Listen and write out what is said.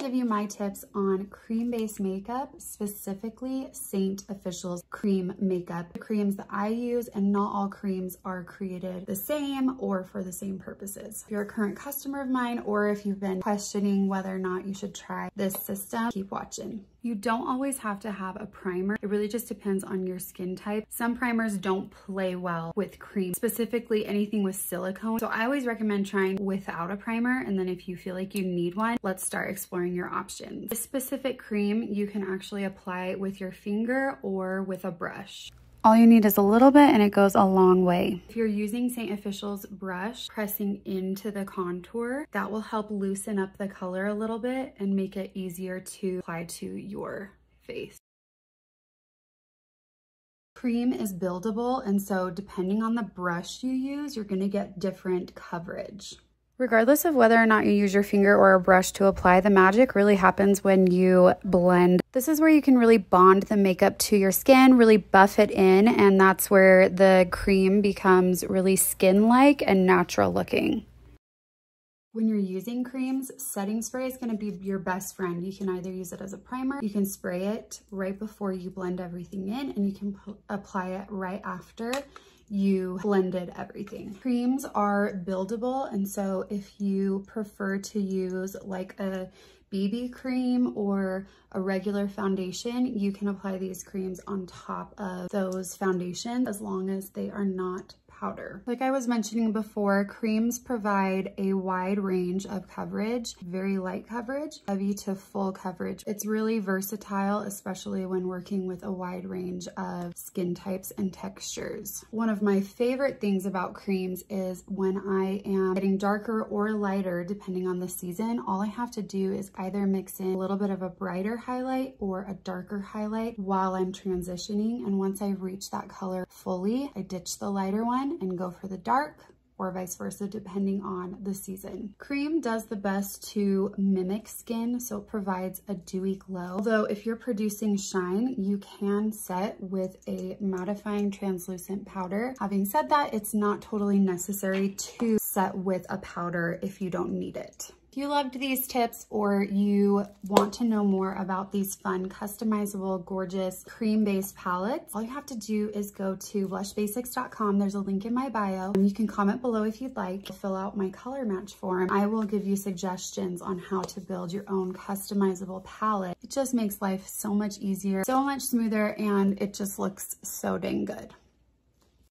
give you my tips on cream-based makeup, specifically Saint Official's cream makeup. The creams that I use, and not all creams are created the same or for the same purposes. If you're a current customer of mine, or if you've been questioning whether or not you should try this system, keep watching. You don't always have to have a primer. It really just depends on your skin type. Some primers don't play well with cream, specifically anything with silicone. So I always recommend trying without a primer. And then if you feel like you need one, let's start exploring your options. This specific cream, you can actually apply with your finger or with a brush. All you need is a little bit and it goes a long way. If you're using Saint Official's brush, pressing into the contour, that will help loosen up the color a little bit and make it easier to apply to your face. Cream is buildable, and so depending on the brush you use, you're gonna get different coverage. Regardless of whether or not you use your finger or a brush to apply, the magic really happens when you blend. This is where you can really bond the makeup to your skin, really buff it in, and that's where the cream becomes really skin-like and natural looking. When you're using creams, setting spray is going to be your best friend. You can either use it as a primer, you can spray it right before you blend everything in, and you can apply it right after you blended everything. Creams are buildable, and so if you prefer to use like a BB cream or a regular foundation, you can apply these creams on top of those foundations as long as they are not powder. Like I was mentioning before, creams provide a wide range of coverage, very light coverage, heavy to full coverage. It's really versatile, especially when working with a wide range of skin types and textures. One of my favorite things about creams is when I am getting darker or lighter, depending on the season, all I have to do is either mix in a little bit of a brighter highlight or a darker highlight while I'm transitioning. And once I reach that color fully, I ditch the lighter one and go for the dark, or vice versa, depending on the season. Cream does the best to mimic skin, so it provides a dewy glow. Although if you're producing shine, you can set with a mattifying translucent powder. Having said that, it's not totally necessary to set with a powder if you don't need it. If you loved these tips, or you want to know more about these fun, customizable, gorgeous cream-based palettes, all you have to do is go to blushbasics.com. There's a link in my bio. You can comment below if you'd like. Fill out my color match form. I will give you suggestions on how to build your own customizable palette. It just makes life so much easier, so much smoother, and it just looks so dang good.